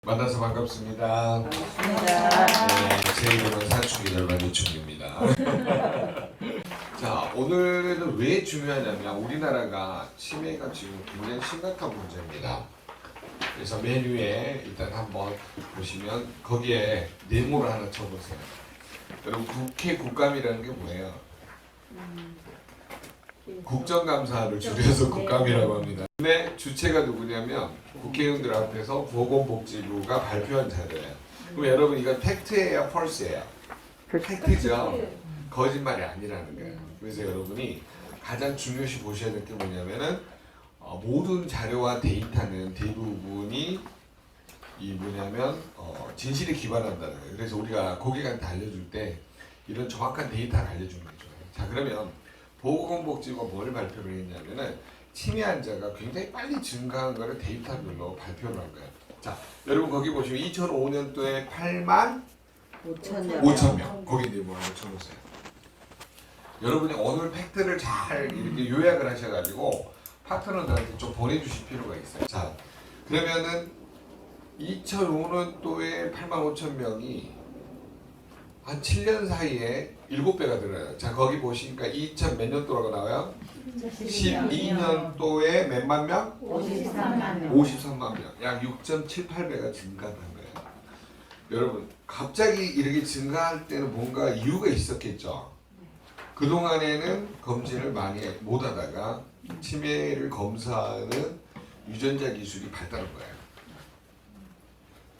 만나서 반갑습니다. 반갑습니다. 제 이름은 사춘기 열반 이충입니다. 자, 오늘은 왜 중요하냐면 우리나라가 치매가 지금 굉장히 심각한 문제입니다. 그래서 메뉴에 일단 한번 보시면 거기에 네모를 하나 쳐보세요. 여러분 국회 국감이라는 게 뭐예요? 국정감사를 줄여서 국감이라고 합니다. 근데 주체가 누구냐면 국회의원들 앞에서 보건복지부가 발표한 자료예요. 그럼 여러분 이건 팩트예요, 펄스예요? 팩트죠. 거짓말이 아니라는 거예요. 그래서 여러분이 가장 중요시 보셔야 될 게 뭐냐면은 모든 자료와 데이터는 대부분이 이 뭐냐면 진실에 기반한다는 거예요. 그래서 우리가 고객한테 알려줄 때 이런 정확한 데이터를 알려주는 게 좋아요. 자, 그러면 보건복지부가 뭘 발표를 했냐면은 치매 환자가 굉장히 빨리 증가한 거를 데이터별로 발표를 한 거예요. 자, 여러분 거기 보시면 2005년도에 8만 5천 명. 거기 네모 한번 쳐보세요. 여러분이 오늘 팩트를 잘 이렇게 요약을 하셔가지고 파트너들한테 좀 보내주실 필요가 있어요. 자, 그러면은 2005년도에 8만 5천 명이 한 7년 사이에 7배가 늘어요. 자, 거기 보시니까 2000 몇 년도라고 나와요? 12년도에 몇만 명? 53만 명. 53만 명. 약 6.78배가 증가한 거예요. 여러분, 갑자기 이렇게 증가할 때는 뭔가 이유가 있었겠죠. 그동안에는 검진을 많이 못 하다가 치매를 검사하는 유전자 기술이 발달한 거예요.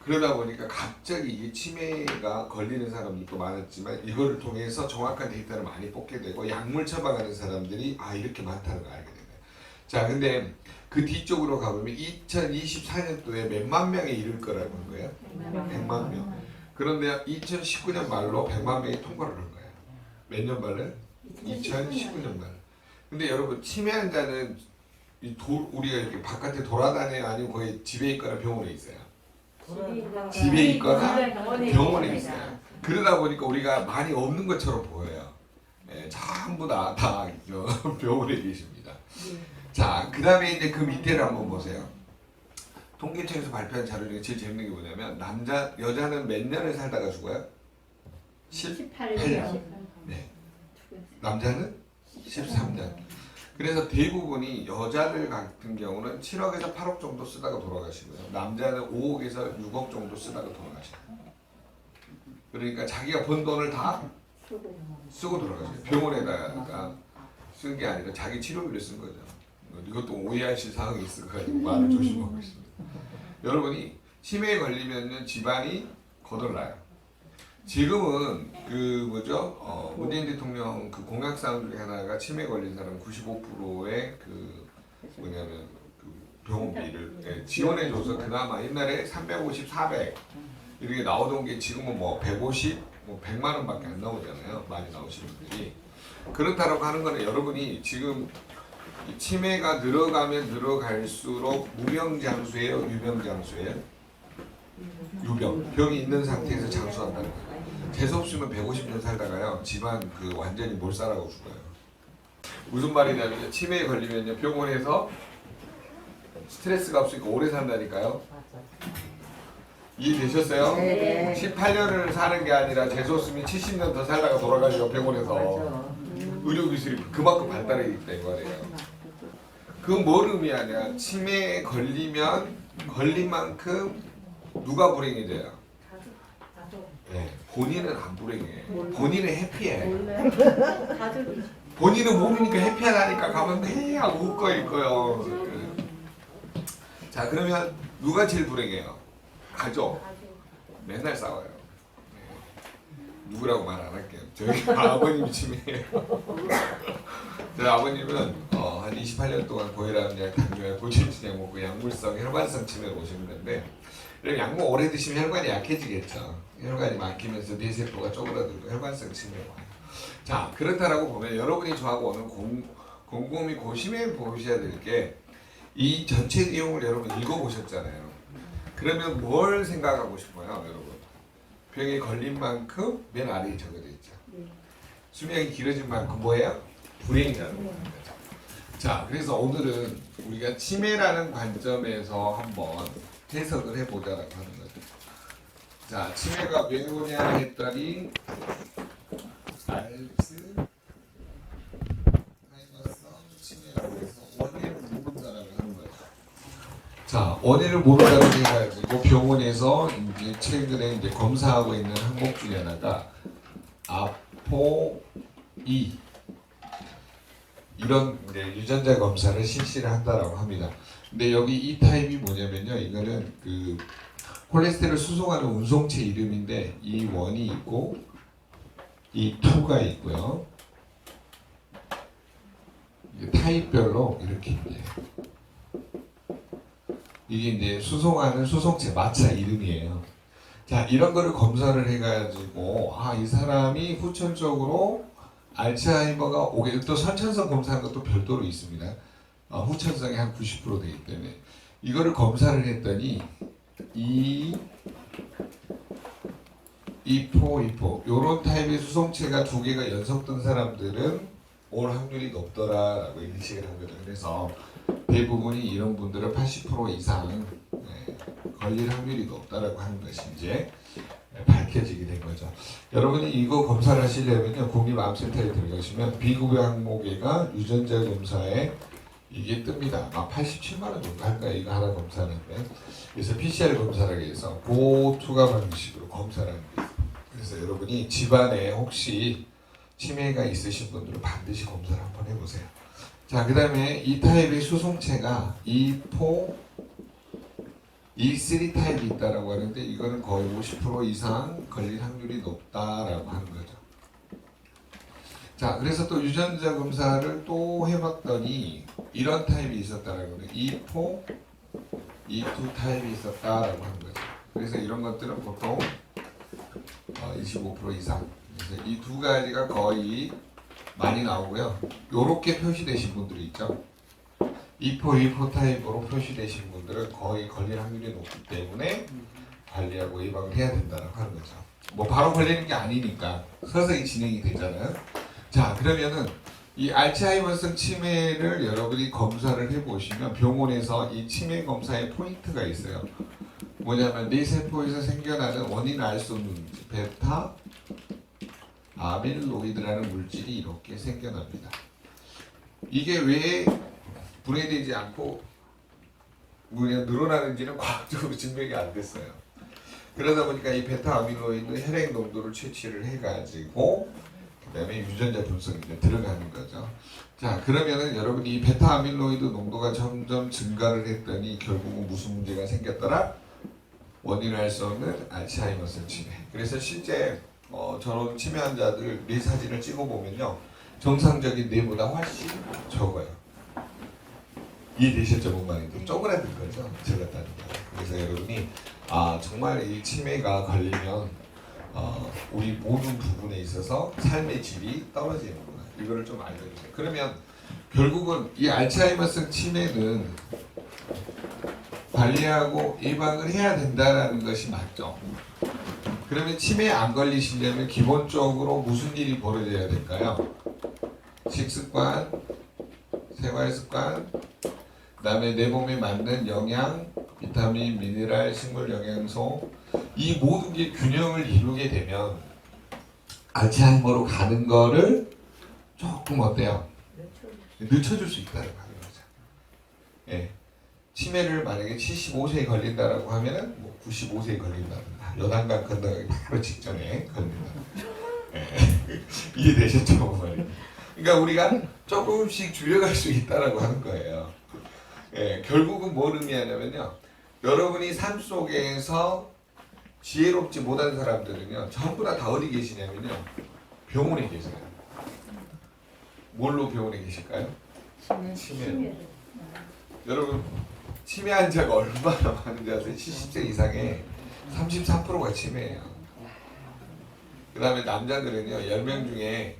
그러다 보니까 갑자기 이게 치매가 걸리는 사람이 또 많았지만 이거를 통해서 정확한 데이터를 많이 뽑게 되고 약물 처방하는 사람들이 이렇게 많다는 걸 알게 된 거예요. 자, 근데 그 뒤쪽으로 가보면 2024년도에 몇만 명에 이를 거라고 한 거예요? 100만 명. 그런데 2019년 말로 100만 명이 통과를 한 거예요. 몇 년 말에? 2019년 말. 근데 여러분 치매 환자는 우리가 이렇게 바깥에 돌아다녀요? 아니면 거의 집에 있거나 병원에 있어요? 집에 있거나 병원에 있어요. 그러다 보니까 우리가 많이 없는 것처럼 보여요. 전부 다 병원에 계십니다. 자, 그 다음에 이제 그 밑에를 한번 보세요. 통계청에서 발표한 자료 중에 제일 재밌는 게 뭐냐면 여자는 몇 년을 살다가 죽어요? 18년. 네. 남자는 13년. 그래서 대부분이 여자들 같은 경우는 7억에서 8억 정도 쓰다가 돌아가시고요. 남자는 5억에서 6억 정도 쓰다가 돌아가셔요. 그러니까 자기가 번 돈을 다 쓰고 돌아가셔요. 병원에다가 쓴 게 아니라 자기 치료비를 쓴 거죠. 이것도 오해하실 상황이 있을 거니까 말을 조심하고 있습니다. 여러분이 치매에 걸리면 집안이 거덜나요. 지금은 문재인 대통령 그 공약사항 중에 하나가 치매 걸린 사람 95%의 그 병원비를 지원해줘서 그나마 옛날에 350, 400 이렇게 나오던 게 지금은 150, 100만 원밖에 안 나오잖아요. 많이 나오시는 분들이. 그렇다고 하는 거는 여러분이 지금 치매가 늘어가면 늘어갈수록 무병장수예요, 유병장수예요? 유병. 병이 있는 상태에서 장수한다는 거예요. 재수없으면 150년 살다가요 집안 완전히 몰살하고 죽어요. 무슨 말이냐면 치매에 걸리면요 병원에서 스트레스가 없으니까 오래 산다니까요. 이해되셨어요? 네. 18년을 사는 게 아니라 재수없으면 70년 더 살다가 돌아가죠 병원에서. 의료기술이 그만큼 발달했기 때문에요. 그건 뭘 의미하냐? 치매에 걸리면 걸린 만큼 누가 불행해져요? 네, 본인은 안 불행해. 본인은 해피해. 본인은 모르니까 해피하다니까 가면 그냥 웃고 있고요. 자, 그러면 누가 제일 불행해요? 가족. 맨날 싸워요. 누구라고 말 안 할게요. 저희 아버님이 치매예요. 저희 아버님은 한 28년 동안 고혈압 약, 당뇨약, 골치약 먹고 약물성, 혈관성 치매로 오시는 건데 약물 오래 드시면 혈관이 약해지겠죠. 혈관이 막히면서 뇌세포가 쪼그라들고 혈관성 치매가 와요. 자, 그렇다라고 보면 여러분이 저하고 오늘 곰곰이 고심해 보셔야 될 게 이 전체 내용을 여러분 읽어보셨잖아요. 그러면 뭘 생각하고 싶어요, 여러분? 병에 걸린 만큼 맨 아래에 적어져 있죠. 수명이 길어진 만큼 뭐예요? 불행이라는 겁니다. 자, 그래서 오늘은 우리가 치매라는 관점에서 한번 해석을 해보자라고 하는 거죠. 자, 치매가 왜 오냐 했더니 알츠하이머성 치매라고 해서 원인을 모른다라고 하는 거예요. 자, 원인을 모른다는 게 가지고 병원에서 이제 최근에 이제 검사하고 있는 항목 중에 하나가 아포2 이런 이제 유전자 검사를 실시를 한다라고 합니다. 근데 여기 이 타입이 뭐냐면요, 이거는 그 콜레스테롤 수송하는 운송체 이름인데 이 1이 있고 이 2가 있고요. 이게 타입별로 이렇게 있네요. 이게 이제 수송하는 수송체 마차 이름이에요. 자, 이런 거를 검사를 해가지고 이 사람이 후천적으로 알츠하이머가 오게, 또 선천성 검사하는 것도 별도로 있습니다. 후천성이 한 90% 되기 때문에 이거를 검사를 했더니 E4 요런 타입의 수송체가 두 개가 연속된 사람들은 올 확률이 높더라라고 인식을 합니다. 그래서 대부분이 이런 분들은 80% 이상 걸릴 확률이 높다라고 하는 것이 이제 밝혀지게 된 거죠. 여러분이 이거 검사를 하시려면요, 국립암센터에 들어가시면 비급여 항목에가 유전자 검사에 이게 뜹니다. 87만 원 정도 할까요? 이거 하나 검사하는데. 그래서 PCR 검사라고 해서 고투가 방식으로 검사를 하는 거예요. 그래서 여러분이 집안에 혹시 치매가 있으신 분들은 반드시 검사를 한번 해보세요. 자, 그 다음에 이 타입의 수송체가 E4, E3 타입이 있다라고 하는데 이거는 거의 50% 이상 걸릴 확률이 높다라고 하는 거죠. 자, 그래서 또 유전자 검사를 또 해봤더니 이런 타입이 있었다라고 해요. E4, E2 타입이 있었다라고 하는 거죠. 그래서 이런 것들은 보통 25% 이상. 그래서 이 두 가지가 거의 많이 나오고요. 요렇게 표시되신 분들이 있죠. E4 타입으로 표시되신 분들은 거의 걸릴 확률이 높기 때문에 관리하고 예방을 해야 된다고 하는 거죠. 뭐 바로 걸리는 게 아니니까 서서히 진행이 되잖아요. 자, 그러면은 이 알츠하이머성 치매를 여러분이 검사를 해보시면 병원에서 이 치매 검사에 포인트가 있어요. 뭐냐면 뇌세포에서 생겨나는 원인을 알 수 없는 베타 아밀로이드라는 물질이 이렇게 생겨납니다. 이게 왜 분해되지 않고 늘어나는지는 과학적으로 증명이 안 됐어요. 그러다 보니까 이 베타 아밀로이드 혈액 농도를 채취를 해가지고 그다음에 유전자 분석이 이제 들어가는 거죠. 자, 그러면은 여러분이 이 베타 아밀로이드 농도가 점점 증가를 했더니 결국은 무슨 문제가 생겼더라? 원인을 알 수 없는 알츠하이머성 치매. 그래서 실제 저런 치매 환자들 뇌 사진을 찍어보면요, 정상적인 뇌보다 훨씬 적어요. 이해되셨죠? 뭔 말인지 쪼그라든 거죠. 적었다는 거. 그래서 여러분이 정말 이 치매가 걸리면 우리 모든 부분에 있어서 삶의 질이 떨어지는구나. 이거를 좀 알려주세요. 그러면 결국은 이 알츠하이머성 치매는 관리하고 예방을 해야 된다는 것이 맞죠. 그러면 치매에 안 걸리시려면 기본적으로 무슨 일이 벌어져야 될까요? 식습관, 생활습관, 그 다음에 내 몸에 맞는 영양, 비타민, 미네랄, 식물 영양소, 이 모든 게 균형을 이루게 되면 알츠하이머로 가는 거를 조금 어때요? 늦춰줄 수 있다는 거죠. 예. 치매를 만약에 75세에 걸린다라고 하면은 뭐 95세에 걸린다든가 여단강 건너가기 바로 직전에 걸린다. 예. 이해되셨죠, 그 말이? 그러니까 우리가 조금씩 줄여갈 수 있다라고 하는 거예요. 예. 결국은 뭘 의미하냐면요, 여러분이 삶 속에서 지혜롭지 못한 사람들은요, 전부 다 어디 계시냐면요, 병원에 계세요. 뭘로 병원에 계실까요? 치매로. 여러분, 치매 환자가 얼마나 많은지 아세요? 70세 이상의 33%가 치매예요. 그 다음에 남자들은요, 10명 중에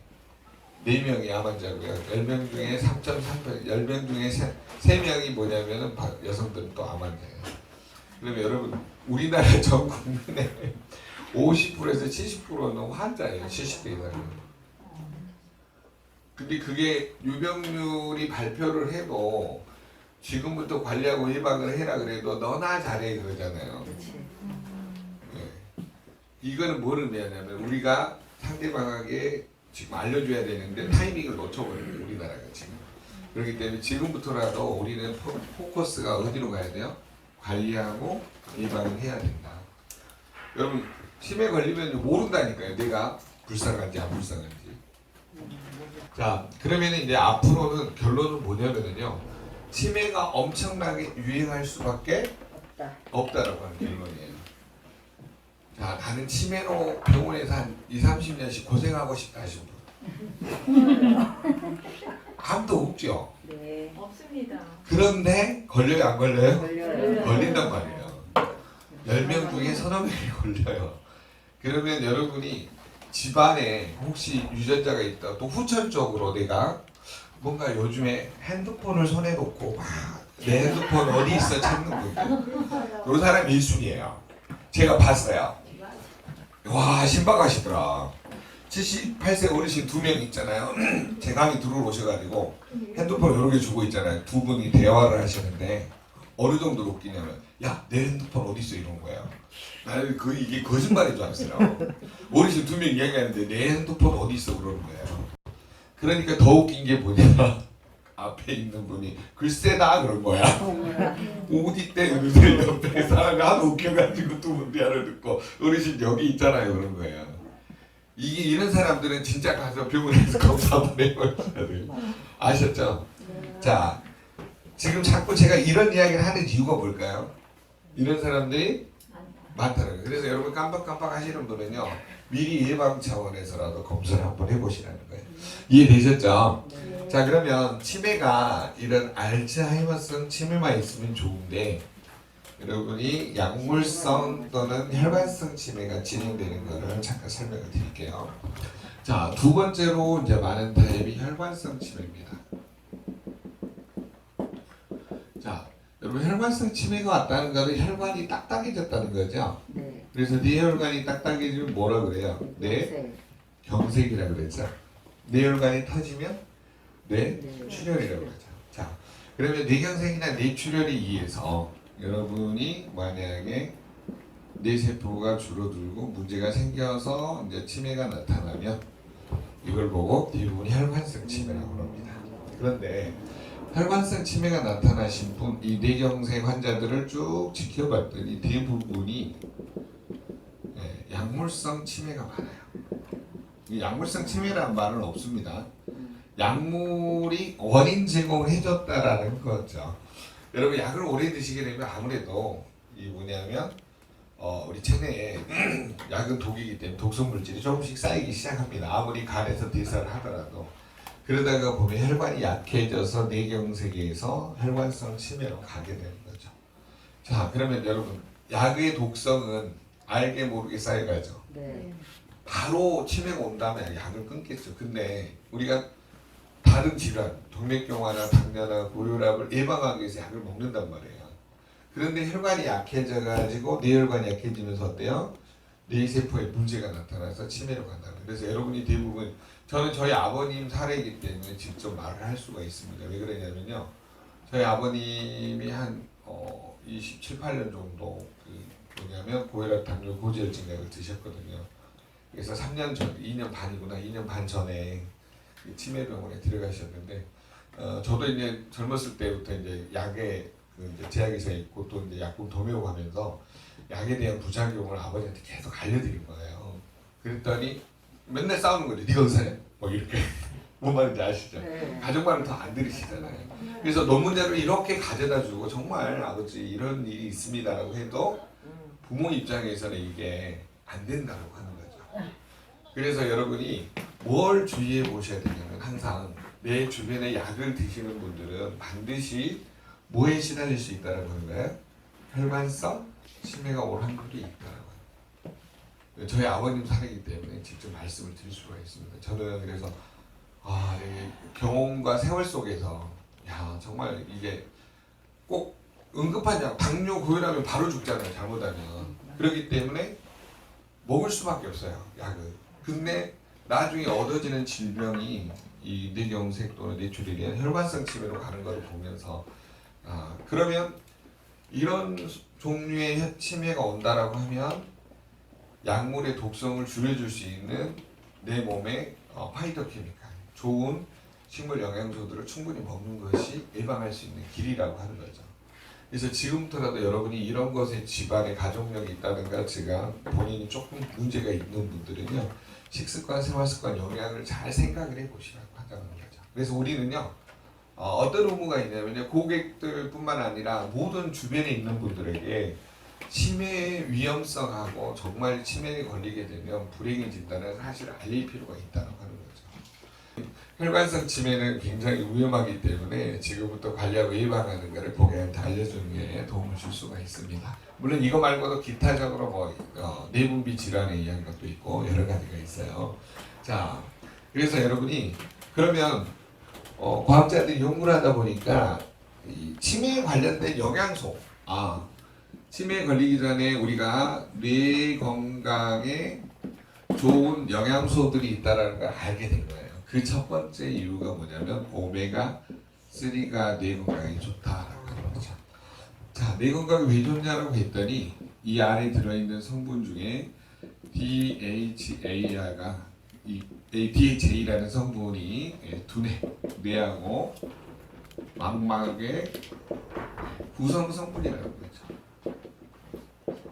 4명이 암 환자고요. 10명 중에 3.3%, 10명 중에 3명이 뭐냐면은 여성들은 또 암 환자예요. 그러면 여러분, 우리나라 전 국민의 50%에서 70%는 환자예요. 70대 이상은. 근데 그게 유병률이 발표를 해도 지금부터 관리하고 예방을 해라 그래도 너나 잘해 그러잖아요. 네. 이거는 뭐를 의미하냐면 우리가 상대방에게 지금 알려줘야 되는데 타이밍을 놓쳐버려요. 우리나라가 지금. 그렇기 때문에 지금부터라도 우리는 포커스가 어디로 가야 돼요? 관리하고 예방을 해야 된다. 여러분 치매 걸리면 모른다니까요. 내가 불쌍한지 안 불쌍한지. 자 그러면 이제 앞으로는 결론은 뭐냐면요. 치매가 엄청나게 유행할 수밖에 없다라고 하는 결론이에요. 자, 나는 치매로 병원에서 한 2, 30년씩 고생하고 싶다 하시는 분. 아무도 없죠? 네. 없습니다. 그런데 걸려요, 안 걸려요? 걸려요. 걸린단 말이에요. 10명 중에 서너 명이 걸려요. 그러면 여러분이 집안에 혹시 유전자가 있다, 또 후천적으로 내가 뭔가 요즘에 핸드폰을 손에 놓고 막 내 핸드폰 어디 있어 찾는 분들. 이 사람 1순위예요. 제가 봤어요. 와 신박하시더라. 78세 어르신 2명 있잖아요. 제 강의 들어오셔가지고 핸드폰 여러 개 주고 있잖아요. 두 분이 대화를 하시는데 어느 정도로 웃기냐면 야 내 핸드폰 어디 있어 이런 거예요. 나는 이게 거짓말인 줄 알았어요. 어르신 2명 이야기하는데 내 핸드폰 어디 있어 그러는 거예요. 그러니까 더 웃긴 게 뭐냐. 앞에 있는 분이 글쎄다 그런 거야. 어디 때 어느새 옆에 사람이 하도 웃겨가지고 두 분 대화를 듣고 어르신 여기 있잖아요 그런 거예요. 이게 이런 사람들은 진짜 가서 병원에서 검사 한번 해보셔야 돼요. 아셨죠? 자 지금 자꾸 제가 이런 이야기를 하는 이유가 뭘까요? 이런 사람들이 많다는 거예요. 그래서 여러분 깜빡깜빡 하시는 분은요 미리 예방 차원에서라도 검사를 한번 해보시라는 거예요. 이해되셨죠? 자 그러면 치매가 이런 알츠하이머성 치매만 있으면 좋은데 여러분이 약물성 또는 혈관성 치매가 진행되는 것을 잠깐 설명을 드릴게요. 자 두 번째로 이제 많은 타입이 혈관성 치매입니다. 자 여러분 혈관성 치매가 왔다는 것은 혈관이 딱딱해졌다는 거죠. 네. 그래서 네 혈관이 딱딱해지면 뭐라 그래요? 네 경색이라 그랬죠. 뇌혈관이 터지면 뇌출혈이라고 하죠. 자, 그러면 뇌경색이나 뇌출혈에 의해서 여러분이 만약에 뇌세포가 줄어들고 문제가 생겨서 이제 치매가 나타나면 이걸 보고 대부분 혈관성 치매라고 합니다. 그런데 혈관성 치매가 나타나신 분, 이 뇌경색 환자들을 쭉 지켜봤더니 대부분이 약물성 치매가 많아요. 이 약물성 치매라는 말은 없습니다. 약물이 원인 제공을 해줬다라는 거죠. 여러분 약을 오래 드시게 되면 아무래도 이 뭐냐면 우리 체내에 약은 독이기 때문에 독성 물질이 조금씩 쌓이기 시작합니다. 아무리 간에서 대사를 하더라도 그러다가 보면 혈관이 약해져서 뇌경색에서 혈관성 치매로 가게 되는 거죠. 자 그러면 여러분 약의 독성은 알게 모르게 쌓여가죠. 네. 바로 치매가 온다면 약을 끊겠죠. 근데 우리가 다른 질환, 동맥경화나 당뇨나 고혈압을 예방하기 위해서 약을 먹는단 말이에요. 그런데 혈관이 약해져가지고 뇌혈관이 약해지면서 어때요? 뇌세포에 문제가 나타나서 치매로 간다는 거예요. 그래서 여러분이 대부분 저는 저희 아버님 사례이기 때문에 직접 말을 할 수가 있습니다. 왜 그러냐면요. 저희 아버님이 한 27, 8년 정도 뭐냐면 고혈압, 당뇨, 고지혈증 약을 드셨거든요. 그래서 3년 전, 2년 반이구나, 2년 반 전에 치매병원에 들어가셨는데, 저도 이제 젊었을 때부터 이제 약에 이제 제약회사에 있고 또 이제 약국 도매고하면서 약에 대한 부작용을 아버지한테 계속 알려드린 거예요. 그랬더니 맨날 싸우는 거죠. 네가 의사냐? 뭐 이렇게. 뭔 말인지 아시죠? 네. 가족 말을 더 안 들으시잖아요. 그래서 논문자를 이렇게 가져다주고 정말 아버지 이런 일이 있습니다라고 해도 부모 입장에서는 이게 안 된다고 하는 거죠. 그래서 여러분이 뭘 주의해 보셔야 되냐면 항상 내 주변에 약을 드시는 분들은 반드시 뭐에 시달릴 수 있다는 건가요? 혈관성 치매가 올 확률이 있다라고 합니다. 저희 아버님 사례이기 때문에 직접 말씀을 드릴 수가 있습니다. 저는 그래서 이 경험과 세월 속에서 정말 이게 꼭 응급한 약, 당뇨, 고혈압이 바로 죽잖아요. 잘못하면. 그렇기 때문에 먹을 수밖에 없어요. 약을. 근데 나중에 얻어지는 질병이 이 뇌경색 또는 뇌출혈이나 혈관성 치매로 가는 것을 보면서 그러면 이런 종류의 치매가 온다라고 하면 약물의 독성을 줄여줄 수 있는 내 몸의 파이터 케미칼, 좋은 식물 영양소들을 충분히 먹는 것이 예방할 수 있는 길이라고 하는 거죠. 그래서 지금부터라도 여러분이 이런 것에 집안에 가족력이 있다든가 제가 본인이 조금 문제가 있는 분들은요, 식습관, 생활습관, 영양을 잘 생각을 해보시라고 한다는 거죠. 그래서 우리는요, 어떤 의무가 있냐면요, 고객들뿐만 아니라 모든 주변에 있는 분들에게 치매의 위험성하고 정말 치매에 걸리게 되면 불행해진다는 사실을 알릴 필요가 있다고 하는 거죠. 혈관성 치매는 굉장히 위험하기 때문에 지금부터 관리하고 예방하는 것을 고객한테 알려주는 게 도움을 줄 수가 있습니다. 물론 이거 말고도 기타적으로 내분비 질환에 의한 것도 있고 여러 가지가 있어요. 자, 그래서 여러분이 그러면 과학자들이 연구를 하다 보니까 이 치매에 관련된 영양소, 치매에 걸리기 전에 우리가 뇌 건강에 좋은 영양소들이 있다는 걸 알게 된 거예요. 그 첫 번째 이유가 뭐냐면 오메가3가 뇌 건강에 좋다라고 하는 거죠. 자, 뇌 건강에 왜 좋냐라고 했더니 이 안에 들어있는 성분 중에 DHA라는 성분이 두뇌, 뇌하고 망막의 구성 성분이라고 그러죠.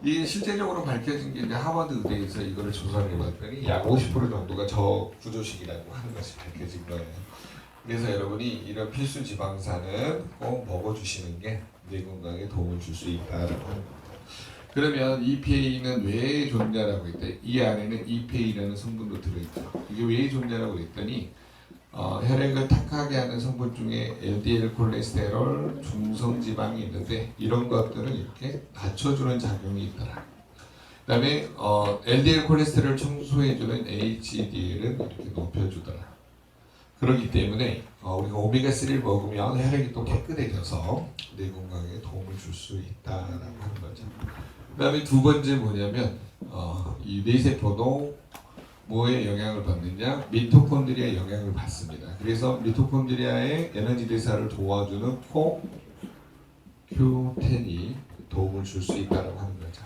이게 실제적으로 밝혀진 게 이제 하버드 의대에서 이거를 조사를 해봤더니 약 50% 정도가 저구조식이라고 하는 것이 밝혀진 거예요. 그래서 여러분이 이런 필수 지방산은 꼭 먹어주시는 게 뇌 건강에 도움을 줄 수 있다라고 하는 겁니다. 그러면 EPA는 왜 좋냐라고 했더니 이 안에는 EPA라는 성분도 들어있죠. 이게 왜 좋냐라고 했더니 혈액을 탁하게 하는 성분 중에 LDL 콜레스테롤, 중성지방이 있는데 이런 것들은 이렇게 낮춰주는 작용이 있더라. 그 다음에 LDL 콜레스테롤을 청소해주는 HDL은 이렇게 높여주더라. 그렇기 때문에 우리가 오메가3를 먹으면 혈액이 또 깨끗해져서 뇌 건강에 도움을 줄 수 있다라고 하는 거죠. 그 다음에 두 번째 뭐냐면 이 뇌세포도 뭐에 영향을 받느냐? 미토콘드리아에 영향을 받습니다. 그래서 미토콘드리아의 에너지 대사를 도와주는 CoQ10이 도움을 줄 수 있다고 하는 거죠.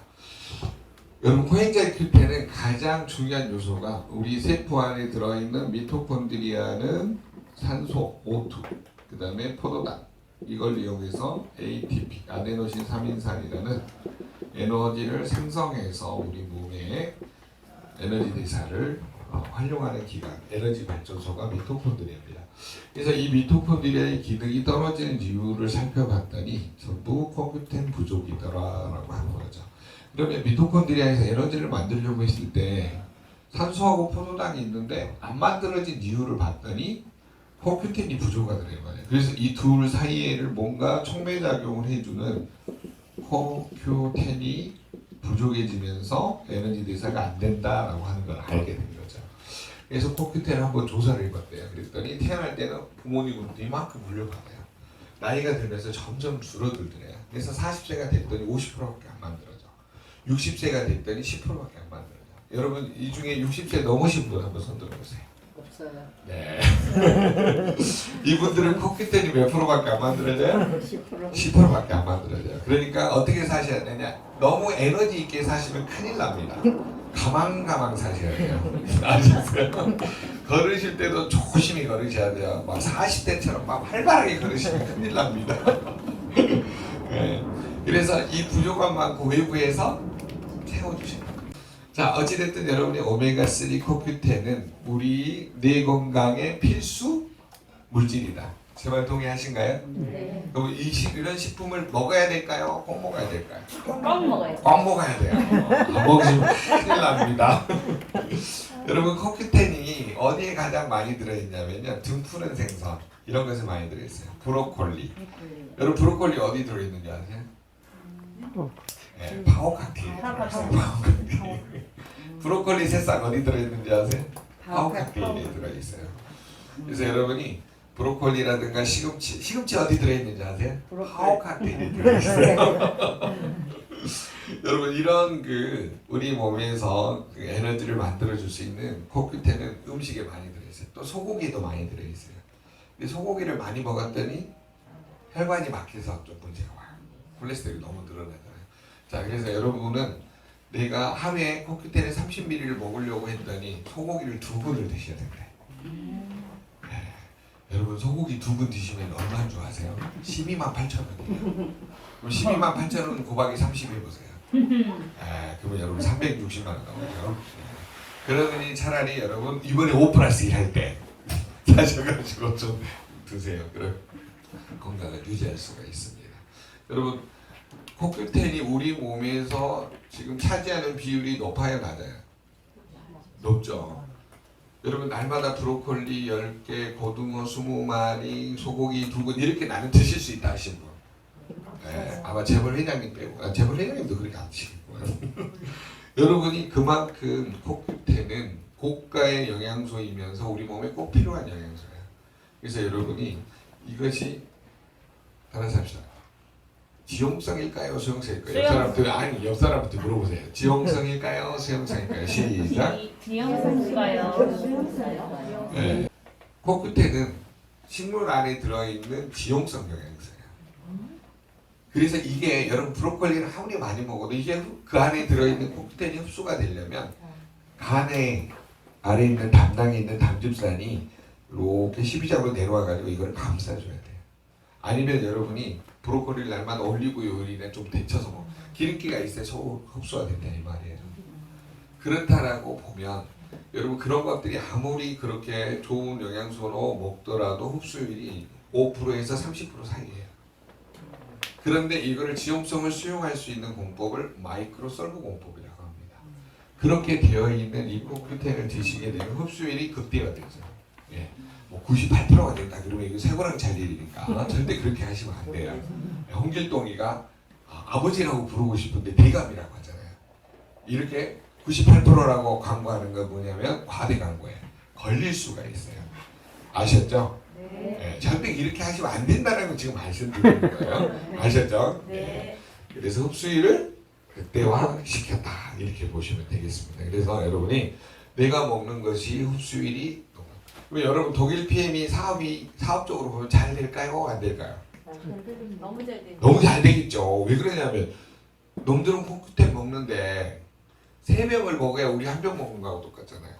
여러분, 코엔자임 Q10은 가장 중요한 요소가 우리 세포 안에 들어있는 미토콘드리아는 산소, O2, 그 다음에 포도당 이걸 이용해서 ATP, 아데노신 3인산이라는 에너지를 생성해서 우리 몸에 에너지 대사를 활용하는 기관, 에너지 발전소가 미토콘드리아입니다. 그래서 이 미토콘드리아의 기능이 떨어지는 이유를 살펴봤더니 전부 CoQ10 부족이더라라고 하는 거죠. 그러면 미토콘드리아에서 에너지를 만들려고 했을 때 산소하고 포도당이 있는데 안 만들어진 이유를 봤더니 CoQ10이 부족하더래요. 그래서 이 둘 사이에를 뭔가 촉매작용을 해주는 CoQ10이 부족해지면서 에너지 대사가 안 된다라고 하는 걸 알게 된 거죠. 그래서 CoQ10을 한번 조사를 해봤대요. 그랬더니 태어날 때는 부모님으로부터 이만큼 물려받아요. 나이가 들면서 점점 줄어들더래요. 그래서 40세가 됐더니 50%밖에 안 만들어져. 60세가 됐더니 10%밖에 안 만들어져. 여러분, 이 중에 60세 넘으신 분 한번 손 들어보세요. 없어요. 네. 이분들은 CoQ10이 몇 프로밖에 안 만들어져요? 10%. 10%밖에 안 만들어져요. 그러니까 어떻게 사셔야 되냐? 너무 에너지 있게 사시면 큰일 납니다. 가망가망 사셔야 돼요. 아셨어요? 걸으실 때도 조심히 걸으셔야 돼요. 막 40대처럼 막 활발하게 걸으시면 큰일 납니다. 네. 그래서 이 부족한 많고 외부에서 채워주시는 거예요. 자, 어찌됐든 여러분이 오메가3 CoQ10은 우리 뇌 건강의 필수 물질이다. 제 말 동의하신가요? 네. 그럼 이런 식품을 먹어야 될까요? 꼭 먹어야 될까요? 꼭 먹어요. 꼭 먹어야 돼요. 안 먹으시면 큰일 납니다. 여러분, CoQ10이 어디에 가장 많이 들어있냐면요, 등푸른 생선 이런 것에 많이 들어있어요. 브로콜리. 여러분, 브로콜리 어디 들어있는지 아세요? 네, 파워칵테일. 브로콜리 새싹 어디 들어있는지 아세요? 파워칵테일에 들어있어요. 그래서 여러분이 브로콜리라든가 시금치 어디 들어있는지 아세요? 파워칵테일에 들어있어요. 여러분, 이런 우리 몸에서 에너지를 만들어줄 수 있는 CoQ10은 음식에 많이 들어있어요. 또 소고기도 많이 들어있어요. 근데 소고기를 많이 먹었더니 혈관이 막혀서 좀 문제가 와요. 콜레스테롤이 너무 늘어나잖아요. 자, 그래서 여러분은 내가 하루에 코큐텐을 30ml를 먹으려고 했더니 소고기를 2근을 드셔야 된대. 여러분 소고기 2근 드시면 얼마인 줄 아세요? 128,000원이에요. 그럼 128,000원 곱하기 30 해보세요. 그러면 여러분 360만 원 나오죠. 그러더니 차라리 여러분 이번에 5+1 할 때 사셔가지고 좀 드세요. 그럼 건강을 유지할 수가 있습니다. 여러분 코큐텐이 우리 몸에서 지금 차지하는 비율이 높아야 낮아요? 높죠. 여러분 날마다 브로콜리 10개, 고등어 20마리, 소고기 2근 이렇게 나는 드실 수 있다 하신 분. 아마 재벌 회장님 빼고 재벌 회장님도 그렇게 안 드시고 여러분이 그만큼 코큐텐은 고가의 영양소이면서 우리 몸에 꼭 필요한 영양소예요. 그래서 여러분이 이것이 알아서 합시다. 지용성일까요? 수용성일까요? 옆 사람한테 아니 옆 사람한테 물어보세요. 지용성일까요? 수용성일까요? 시작. 지용성일까요? 네. 코큐텐은 식물 안에 들어있는 지용성 영양소예요. 그래서 이게 여러분 브로콜리를 아무리 많이 먹어도 이게 그 안에 들어있는 코큐텐이 흡수가 되려면 간에 아래에 있는 담낭에 있는 담즙산이 이렇게 12장으로 내려와가지고 이걸 감싸줘야 돼요. 아니면 여러분이 브로콜리를 날마다 올리브오일에 좀 데쳐서 먹어. 기름기가 있어야 흡수가 된다 이 말이에요. 그렇다라고 보면 여러분 그런 것들이 아무리 그렇게 좋은 영양소로 먹더라도 흡수율이 5%에서 30% 사이예요. 그런데 이거를 지용성을 수용할 수 있는 공법을 마이크로 썰브 공법이라고 합니다. 그렇게 되어 있는 이 코큐텐을 드시게 되면 흡수율이 극대화되죠. 예. 뭐 98%가 된다 그러면 이거 쇠고랑 잘 일이니까 절대 그렇게 하시면 안 돼요. 홍길동이가 아버지라고 부르고 싶은데 대감이라고 하잖아요. 이렇게 98%라고 광고하는 건 뭐냐면 과대 광고예요. 걸릴 수가 있어요. 아셨죠? 네. 절대 이렇게 하시면 안 된다는 걸 지금 말씀드리는 거예요. 아셨죠? 네. 그래서 흡수율을 극대화시켰다 이렇게 보시면 되겠습니다. 그래서 여러분이 내가 먹는 것이 흡수율이 여러분 독일 PM이 사업적으로 보면 잘 될까요? 안 될까요? 너무 잘 되죠. 너무 잘 되겠죠. 왜 그러냐면 놈들은 코큐텐 먹는데 3병을 먹어야 우리 1병 먹는 거하고 똑같잖아요.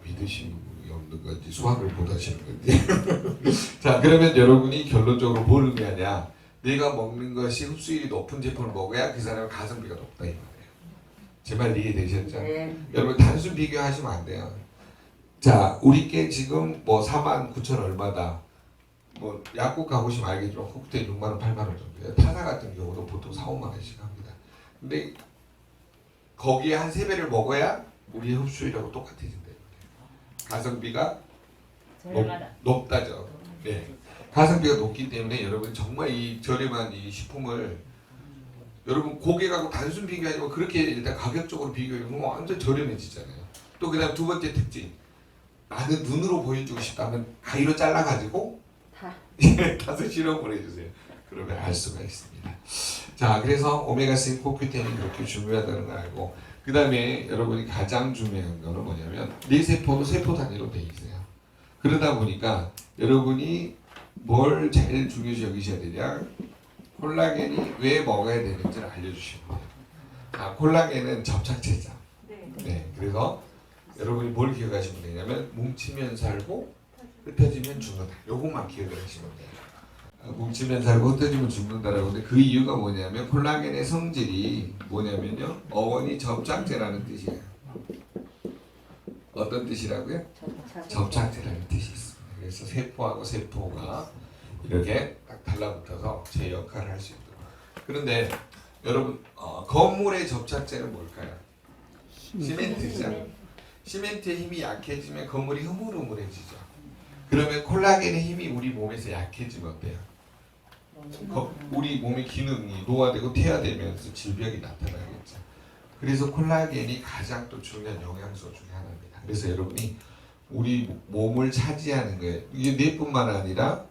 믿으심이 없는 건지 수학을 못 하시는 건지. 자 그러면 여러분이 결론적으로 뭘 의미하냐. 내가 먹는 것이 흡수율이 높은 제품을 먹어야 그 사람은 가성비가 높다 이 말이에요. 제 말 이해되셨죠? 네. 여러분 단순 비교하시면 안 돼요. 자 우리께 지금 뭐 49,000 얼마다 뭐 약국 가보시면 알겠지만 코큐텐 6만원 8만원 정도예요. 타사 같은 경우도 보통 4, 5만원씩 합니다. 근데 거기에 한 3배를 먹어야 우리의 흡수율하고 똑같아진다. 가성비가 높다죠. 네. 가성비가 높기 때문에 여러분 정말 이 저렴한 이 식품을 여러분 고객하고 단순 비교하지 마. 그렇게 일단 가격적으로 비교하면 완전 저렴해지잖아요. 또 그다음 두 번째 특징. 나는 눈으로 보여주고 싶다면 가위로 잘라가지고 다섯 실험 보내주세요. 그러면 알 수가 있습니다. 자, 그래서 오메가3 코큐텐이 그렇게 중요하다는 걸 알고 그 다음에 여러분이 가장 중요한 거는 뭐냐면 내 세포도 세포 단위로 돼 있어요. 그러다 보니까 여러분이 뭘 제일 중요시 여기셔야 되냐 콜라겐이 왜 먹어야 되는지를 알려주시면 돼요. 콜라겐은 접착제죠. 네, 그래서 여러분이 뭘 기억하시면 되냐면 뭉치면 살고 흩어지면 죽는다. 요것만 기억을 하시면 돼요. 뭉치면 살고 흩어지면 죽는다라고 하는데 그 이유가 뭐냐면 콜라겐의 성질이 뭐냐면요 어원이 접착제라는 뜻이에요. 어떤 뜻이라고요? 접착제라는 뜻이 있습니다. 그래서 세포하고 세포가 이렇게 딱 달라붙어서 제 역할을 할 수 있도록. 그런데 여러분 건물의 접착제는 뭘까요? 시멘트죠. 시멘트의 힘이 약해지면 건물이 흐물흐물해지죠. 그러면 콜라겐의 힘이 우리 몸에서 약해지면 어때요? 우리 몸의 기능이 노화되고 퇴화되면서 질병이 나타나겠죠. 그래서 콜라겐이 가장 또 중요한 영양소 중에 하나입니다. 그래서 여러분이 우리 몸을 차지하는 거예요. 이게 뇌뿐만 아니라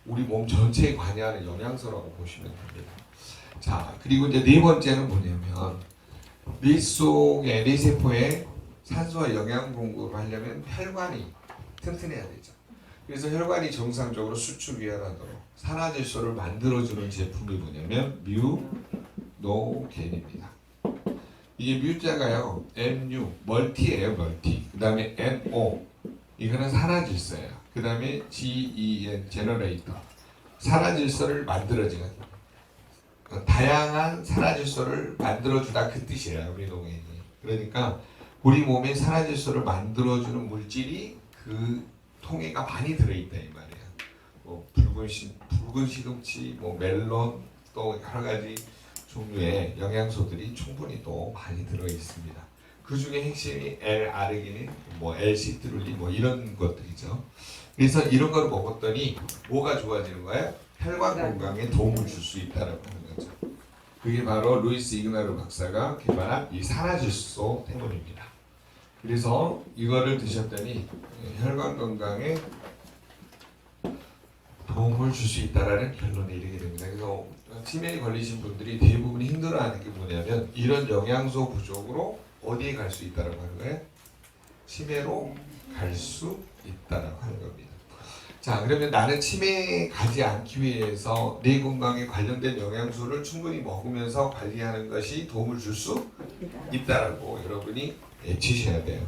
우리 몸 전체에 관여하는 영양소라고 보시면 됩니다. 자, 그리고 이제 네 번째는 뭐냐면 뇌 속에 뇌 세포에 산소와 영양 공급을 하려면 혈관이 튼튼해야 되죠. 그래서 혈관이 정상적으로 수축 위하도록 산화질소를 만들어주는 제품이 뭐냐면 뮤노겐입니다. 이게 뮤자가요 MU 멀티예요 멀티. 그 다음에 NO 이거는 산화질소예요. 그 다음에 GEN 제너레이터 산화질소를 만들어지는 다양한 산화질소를 만들어주다 그 뜻이에요 우리동행이. 그러니까 우리 몸에 산화질소를 만들어주는 물질이 그 통에가 많이 들어있다 이 말이에요. 뭐 붉은 시금치, 뭐 멜론 또 여러 가지 종류의 영양소들이 충분히 또 많이 들어 있습니다. 그 중에 핵심이 L-아르기닌, 뭐 L-시트룰린 뭐 이런 것들이죠. 그래서 이런 걸 먹었더니 뭐가 좋아지는 거예요? 혈관 건강에 도움을 줄 수 있다라고 하는 거죠. 그게 바로 루이스 이그나르 박사가 개발한 이 산화질소 때문입니다. 그래서 이거를 드셨더니 혈관 건강에 도움을 줄 수 있다라는 결론에 이르게 됩니다. 그래서 치매에 걸리신 분들이 대부분 힘들어하는 게 뭐냐면 이런 영양소 부족으로 어디에 갈 수 있다라고 하는 거예요? 치매로 갈 수 있다라고 하는 겁니다. 자, 그러면 나는 치매에 가지 않기 위해서 내 건강에 관련된 영양소를 충분히 먹으면서 관리하는 것이 도움을 줄 수 있다라고 여러분이 외치셔야 돼요.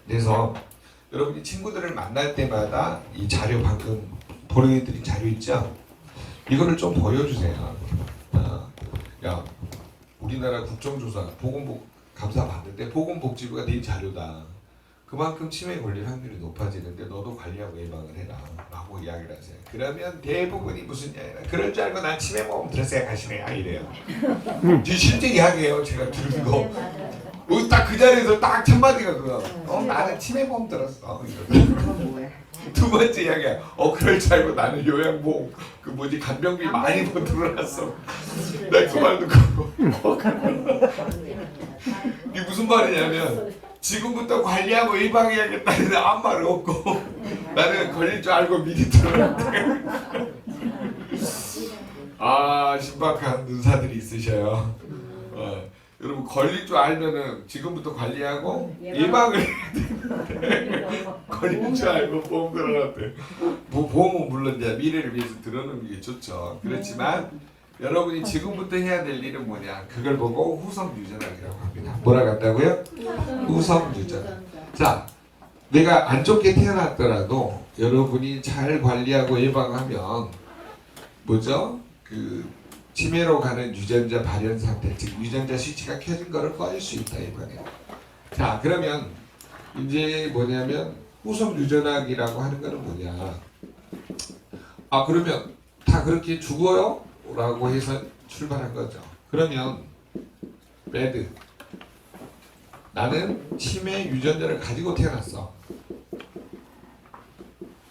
그래서 여러분이 친구들을 만날 때마다 이 자료 방금 보내드린 자료 있죠? 이거를 좀 보여주세요. 야, 우리나라 국정조사 보건복감사 받는데 보건복지부가 낸 자료다. 그만큼 치매에 걸릴 확률이 높아지는데 너도 관리하고 예방을 해라 라고 이야기를 하세요. 그러면 대부분이 무슨 이야기냐, 그럴 줄 알고 난 치매보험 들었어야 가시네 이래요. 실제 이야기예요. 제가 들은 거. 딱 그 자리에서 딱 첫마디가 그거. 나는 치매보험 들었어. 두 번째 이야기야. 그럴 줄 알고 나는 요양보험 그 뭐지 간병비 많이 못 들어놨어. 내가 그 말 듣고 이게 무슨 말이냐면 지금부터 관리하고 예방해야겠다 했는데 아무 말 없고 나는 걸릴 줄 알고 미리 들어놨대. 아 신박한 눈사들이 있으셔요. 여러분 걸릴 줄 알면은 지금부터 관리하고 예방을 해야 되는데 걸릴 줄 알고 보험 들어갔대. 보험은 물론 이제 미래를 위해서 들어놓는 게 좋죠. 그렇지만 여러분이 지금부터 해야 될 일은 뭐냐? 그걸 보고 후성 유전학이라고 합니다. 뭐라고 한다고요? 후성 유전학. 자, 내가 안 좋게 태어났더라도 여러분이 잘 관리하고 예방하면 뭐죠? 그 치매로 가는 유전자 발현 상태, 즉 유전자 스위치가 켜진 거를 꺼질 수 있다 이 말이에요. 자, 그러면 이제 뭐냐면 후성 유전학이라고 하는 거는 뭐냐? 아, 그러면 다 그렇게 죽어요? 라고 해서 출발한 거죠. 그러면 배드, 나는 치매 유전자를 가지고 태어났어.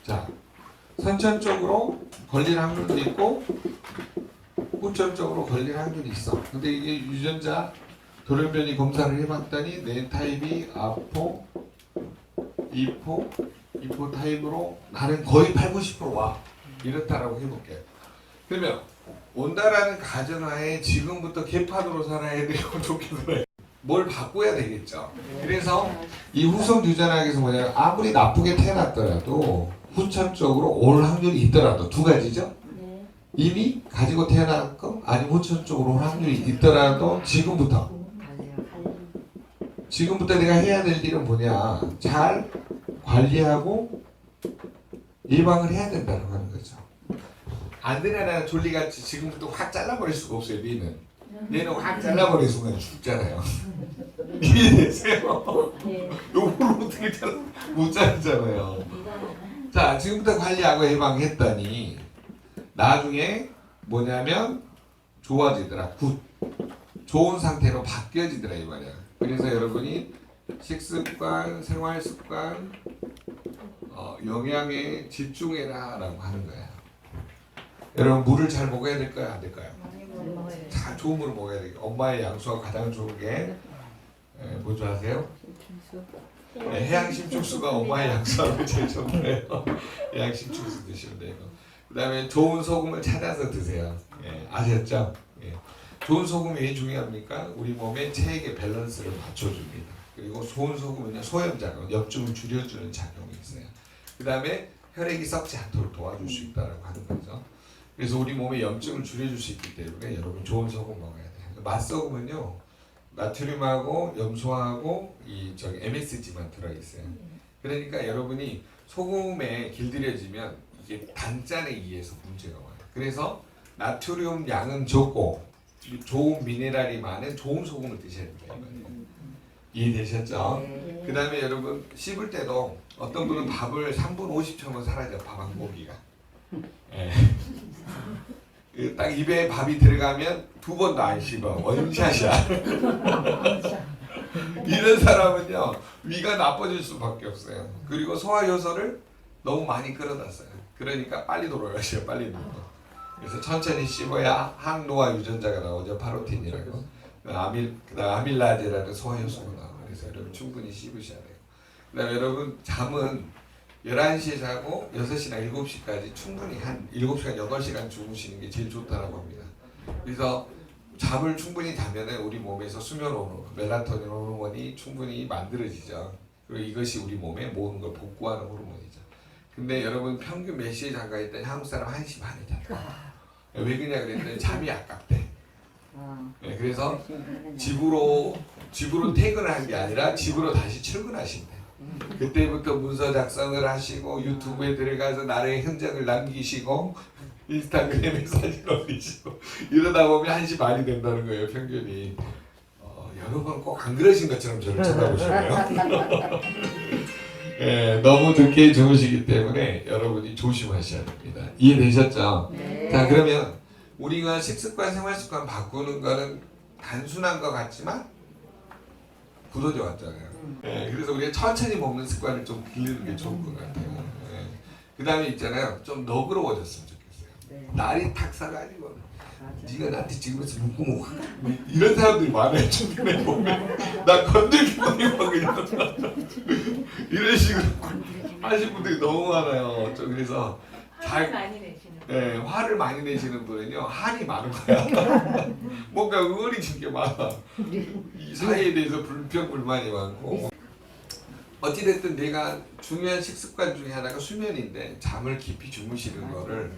자, 선천적으로 걸릴 확률도 있고 후천적으로 걸릴 확률이 있어. 근데 이게 유전자 돌연변이 검사를 해봤더니 내 타입이 아포, 이포 타입으로 나는 거의 80-90% 와. 이렇다라고 해볼게요. 그러면 온다라는 가정하에 지금부터 개판으로 살아야 되고 좋게 살아야 뭘 바꿔야 되겠죠. 그래서 이 후성 유전학에서 뭐냐면 아무리 나쁘게 태어났더라도 후천적으로 올 확률이 있더라도 두 가지죠. 이미 가지고 태어났고 아니면 후천적으로 올 확률이 있더라도 지금부터 내가 해야 될 일은 뭐냐, 잘 관리하고 예방을 해야 된다는 하는 거죠. 안 되나 졸리같이 지금부터 확 잘라버릴 수가 없어요. 얘는 확 잘라버린 순간 죽잖아요. 이해되세요? 요걸 어떻게 못 자르잖아요. 자, 지금부터 관리하고 예방했더니 나중에 뭐냐면 좋아지더라. 좋은 상태로 바뀌어지더라 이 말이야. 그래서 여러분이 식습관, 생활습관, 영양에 집중해라 라고 하는 거야. 여러분 물을 잘 먹어야 될까요? 안 될까요? 다 좋은 물을 먹어야 돼요. 엄마의 양수가 가장 좋은 게 뭐 좋아하세요? 네, 해양심축수가 엄마의 양수하고 제일 좋은 거예요. 해양심축수 드시면 돼요. 그 다음에 좋은 소금을 찾아서 드세요. 아셨죠? 좋은 소금이 왜 중요합니까? 우리 몸의 체액의 밸런스를 맞춰줍니다. 그리고 좋은 소금은요, 소염작용, 염증을 줄여주는 작용이 있어요. 그 다음에 혈액이 썩지 않도록 도와줄 수 있다고 하는 거죠. 그래서 우리 몸에 염증을 줄여줄 수 있기 때문에 여러분 좋은 소금 먹어야 돼요. 맛소금은요, 나트륨하고 염소하고 이 저기 MSG만 들어있어요. 그러니까 여러분이 소금에 길들여지면 이게 단짠에 의해서 문제가 와요. 그래서 나트륨 양은 적고 좋은 미네랄이 많은 좋은 소금을 드셔야 된다. 이해되셨죠? 네. 그 다음에 여러분 씹을 때도 어떤 분은 밥을 3분 50초면 사라져. 밥 한 고기가. 예. 딱 입에 밥이 들어가면 두 번도 안 씹어. 원샷이야. 이런 사람은요 위가 나빠질 수밖에 없어요. 그리고 소화효소를 너무 많이 끌어다 써요. 그러니까 빨리 돌아가셔요. 빨리 녹아. 그래서 천천히 씹어야 항노화 유전자가 나오죠. 파로틴이라고. 그다음 아밀라제라는 소화효소가 나와요. 그래서 여러분 충분히 씹으셔야 돼요. 그다음에 여러분 잠은 11시에 자고 6시나 7시까지 충분히 한 7시간, 8시간 주무시는 게 제일 좋다고 합니다. 그래서 잠을 충분히 자면은 우리 몸에서 수면 호르몬, 멜라토닌 호르몬이 충분히 만들어지죠. 그리고 이것이 우리 몸에 모든 걸 복구하는 호르몬이죠. 근데 여러분 평균 몇 시에 잠가 있더니 한국 사람 1시 반에 잔다. 왜 그러냐 그랬더니 잠이 아깝대. 네, 그래서 집으로 퇴근을 한 게 아니라 집으로 다시 출근하신대. 그때부터 문서 작성을 하시고 유튜브에 들어가서 나의 흔적을 남기시고 인스타그램에 사진 올리시고 이러다 보면 1시 반이 된다는 거예요. 평균이. 여러분 꼭 안 그러신 것처럼 저를 쳐다보시네요. 예, 너무 늦게 주무시기 때문에 여러분이 조심하셔야 됩니다. 이해되셨죠? 네. 자, 그러면 우리가 식습관, 생활습관 바꾸는 거는 단순한 것 같지만 굳어져 왔잖아요. 예, 그래서 우리가 천천히 먹는 습관을 좀 기르는 게 좋을 것 같아요. 예. 그 다음에 있잖아요. 좀 너그러워졌으면 좋겠어요. 날이 탁 사가지고 네가 나한테 지금에서 묻고 뭐 이런 사람들이 많아요. 주변에 보면 나 건들기만 막 이런 식으로 하시는 분들이 너무 많아요. 좀 그래서 화를 많이 내시는. 네, 화를 많이 내시는 분은요 한이 많은 거야. 뭔가 의원이 진게 많아. 이 사회에 대해서 불평불만이 많고. 어찌됐든 내가 중요한 식습관 중에 하나가 수면인데 잠을 깊이 주무시는 거를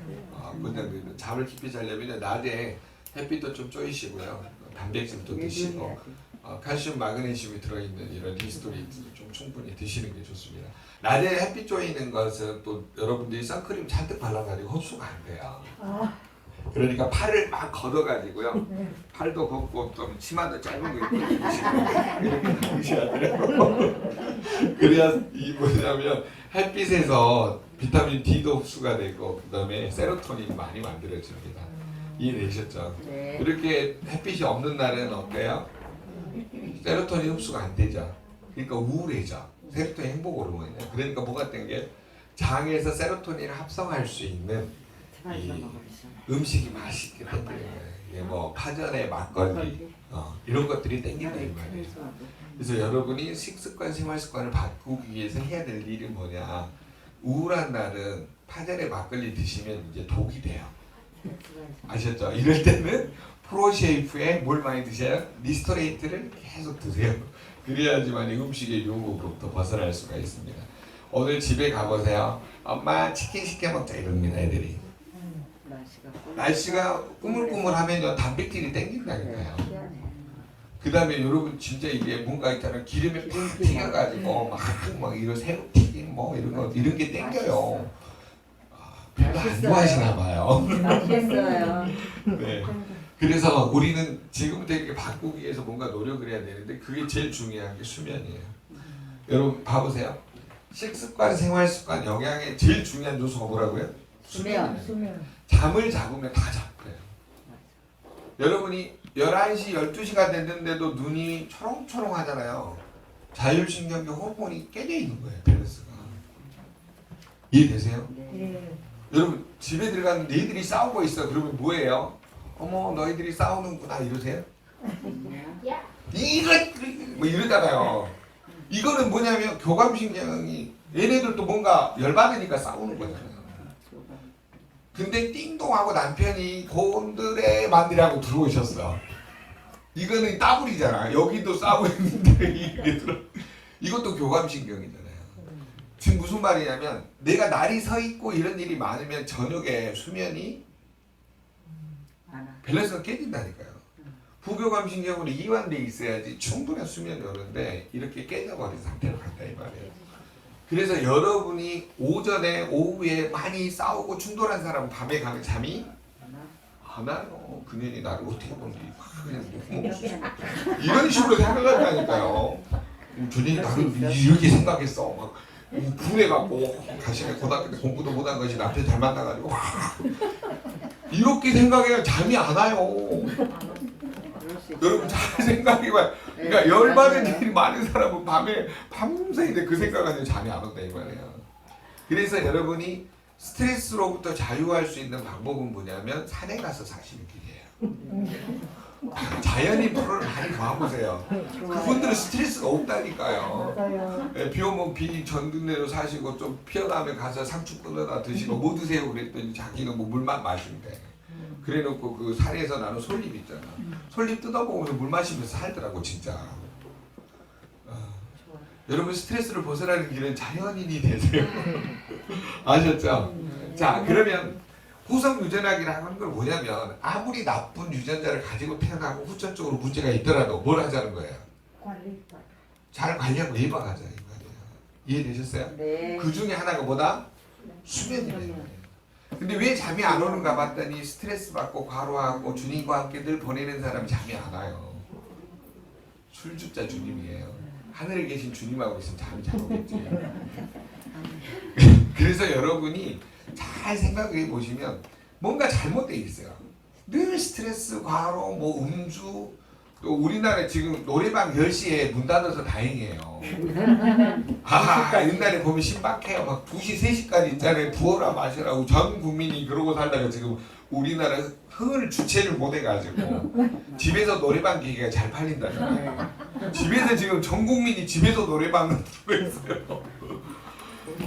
그냥 잠을 깊이 자려면 낮에 햇빛도 좀 쬐시고요. 단백질도 드시고 칼슘, 마그네슘이 들어있는 이런 히스토리도 좀 충분히 드시는 게 좋습니다. 낮에 햇빛 쬐이는 것은 또 여러분들이 선크림 잔뜩 발라가지고 흡수가 안 돼요. 그러니까 팔을 막 걷어가지고요. 팔도 걷고 좀 치마도 짧은 거 입고 이렇게 다니셔야 돼요. 그래야 이 뭐냐면 햇빛에서 비타민 D도 흡수가 되고 그다음에 세로토닌이 많이 만들어집니다. 이해되셨죠? 네. 이렇게 햇빛이 없는 날은 어때요? 세로토닌 흡수가 안 되죠. 그러니까 우울해져. 세로토닌 행복 호르몬이에요. 그러니까 뭐가 땡겨? 장에서 세로토닌을 합성할 수 있는 이 음식이 맛있게 땡기는 거예요. 이게 뭐 파전에 막걸리 이런 것들이 땡긴다 이 말이에요. 그래서 여러분이 식습관, 생활습관을 바꾸기 위해서 해야 될 일이 뭐냐? 우울한 날은 파전에 막걸리 드시면 이제 독이 돼요. 아셨죠? 이럴 때는 프로쉐이프에 뭘 많이 드셔요? 리스토레이트를 계속 드세요. 그래야지만 이 음식의 유혹으로부터 벗어날 수가 있습니다. 오늘 집에 가보세요. 엄마 치킨 시켜 먹자 이럽니다 애들이. 날씨가 꾸물꾸물하면요 단백질이 땡긴다니까요. 그 다음에 여러분 진짜 이게 뭔가 있잖아요. 기름에 팍 튀겨가지고 막 이런 새우튀김 뭐 이런 거 이런 게 땡겨요. 별로 안 좋아하시나 봐요. 맛있어요. 네. 그래서 우리는 지금부터 이렇게 바꾸기 위해서 뭔가 노력을 해야 되는데 그게 제일 중요한 게 수면이에요. 여러분 봐보세요. 식습관, 생활습관, 영양의 제일 중요한 요소가 뭐라고요? 수면. 잠을 잡으면 다 잡혀요. 여러분이 11시, 12시가 됐는데도 눈이 초롱초롱 하잖아요. 자율신경계 호르몬이 깨져 있는 거예요. 밸런스가. 이해되세요? 네. 여러분 집에 들어가면 너희들이 싸우고 있어. 그러면 뭐예요? 어머 너희들이 싸우는구나 이러세요? 이거 뭐 이러잖아요. 이거는 뭐냐면 교감신경이 얘네들도 뭔가 열받으니까 싸우는 거잖아요. 근데 띵동하고 남편이 곤드레 만디라고 들어오셨어. 이거는 따블이잖아. 여기도 싸우고 있는데 이게 들어. 이것도 교감신경이잖아요. 지금 무슨 말이냐면 내가 날이 서 있고 이런 일이 많으면 저녁에 수면이 밸런스가 깨진다니까요. 부교감신경으로 이완돼 있어야지 충분한 수면이 오는데 이렇게 깨져버린 상태로 간다 이 말이에요. 그래서 여러분이 오전에 오후에 많이 싸우고 충돌한 사람은 밤에 가면 잠이 안 와요. 그년이 나를 어떻게 보는지 그냥 이런 식으로 생각한다니까요. 그년이 나를 이렇게 생각했어. 막 분해갖고 자신의 고등학교 때 공부도 못한 것이 남편 잘 만나가지고 이렇게 생각해야 잠이 안 와요. 여러분 잘 생각해봐요. 그러니까 열받은 일이 많은 사람은 밤에 밤새 그 생각하면 잠이 안 온다 이 말이에요. 그래서 여러분이 스트레스로부터 자유할 수 있는 방법은 뭐냐면 산에 가서 사시는 길이에요. 자연인 프로를 많이 가보세요. 그분들은 스트레스가 없다니까요. 비 오면 비 전등대로 사시고 좀 피어나면 가서 상추 끊어다 드시고 뭐 드세요 그랬더니 자기는 뭐 물만 마시는데 그래놓고 그 산에서 나는 솔잎 있잖아. 솔잎 뜯어먹으면서 물 마시면서 살더라고 진짜. 여러분 스트레스를 벗어나는 길은 자연인이 되세요. 아셨죠? 자 그러면 후성 유전학이라고 하는 건 뭐냐면 아무리 나쁜 유전자를 가지고 태어나고 후천적으로 문제가 있더라도 뭘 하자는 거예요? 잘 관리하고 예방하자 이 말이에요. 이해되셨어요? 네. 그 중에 하나가 뭐다? 수면이에요. 근데 왜 잠이 안 오는가 봤더니 스트레스 받고 과로하고 주님과 함께 늘 보내는 사람이 잠이 안 와요. 술줍자 주님이에요. 하늘에 계신 주님하고 있으면 잠이 잘 오겠지. 그래서 여러분이 잘 생각해 보시면 뭔가 잘못되어 있어요. 늘 스트레스, 과로, 뭐 음주, 또 우리나라에 지금 노래방 10시에 문 닫아서 다행이에요. 옛날에 보면 신박해요. 막 2시, 3시까지 있잖아요. 부어라 마시라고 전 국민이 그러고 살다가 지금 우리나라 흥을 주체를 못해가지고 집에서 노래방 기계가 잘 팔린다잖아요. 집에서 지금 전 국민이 집에서 노래방을 들고 있어요.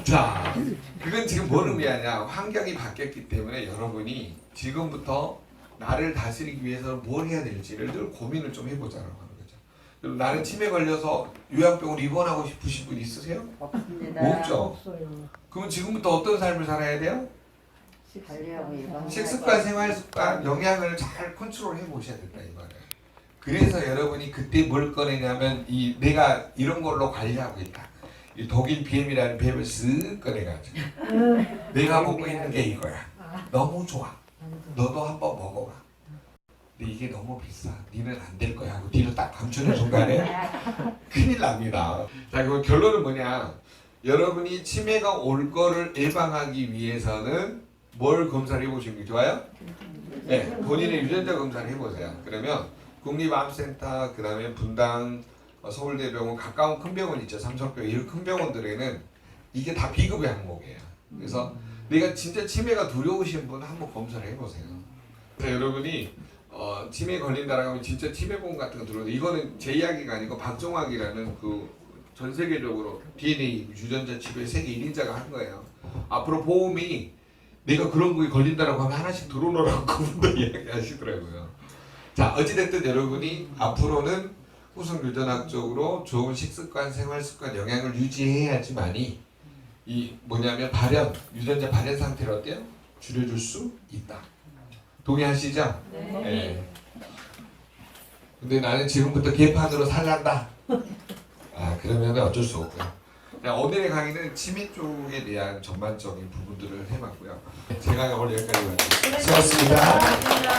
자, 그건 지금 뭘 의미하냐? 환경이 바뀌었기 때문에 여러분이 지금부터 나를 다스리기 위해서 뭘 해야 될지를 늘 고민을 좀 해보자라고 하는 거죠. 나는 치매 걸려서 요양병으로 입원하고 싶으신 분 있으세요? 없습니다. 없죠? 그러면 지금부터 어떤 삶을 살아야 돼요? 식습관, 생활습관, 영양을 잘 컨트롤해 보셔야 된다 이 말이에요. 그래서 여러분이 그때 뭘 꺼내냐면 내가 이런 걸로 관리하고 있다. 이 독일 BM이라는 뱀을 쓱 꺼내가지고 내가 먹고 있는 게 이거야. 너무 좋아. 너도 한번 먹어봐. 근데 이게 너무 비싸. 니는 안 될 거야 하고 뒤로 딱 감추는 순간에 큰일 납니다. 자, 그럼 결론은 뭐냐? 여러분이 치매가 올 거를 예방하기 위해서는 뭘 검사를 해보시는 게 좋아요? 네, 본인의 유전자 검사를 해보세요. 그러면 국립암센터, 그 다음에 분당, 서울대병원, 가까운 큰 병원 있죠. 삼성병원, 이런 큰 병원들에는 이게 다 비급여 항목이에요. 그래서 내가 진짜 치매가 두려우신 분 한번 검사를 해보세요. 그래서 여러분이 치매 걸린다라고 하면 진짜 치매보험 같은 거 들어오는데 이거는 제 이야기가 아니고 박종학이라는 그 전 세계적으로 DNA 유전자 치료의 세계 1인자가 한 거예요. 앞으로 보험이 내가 그런 거에 걸린다라고 하면 하나씩 들어오라고 그분도 이야기하시더라고요. 자, 어찌됐든 여러분이 앞으로는 후성 유전학적으로 좋은 식습관, 생활습관, 영양을 유지해야지만이 이 뭐냐면 유전자 발현 상태를 어때요? 줄여줄 수 있다. 동의하시죠? 네. 근데 나는 지금부터 개판으로 살란다. 그러면 어쩔 수 없고요. 오늘의 강의는 치매 쪽에 대한 전반적인 부분들을 해봤고요. 제가 오늘 여기까지 왔습니다. 수고하셨습니다.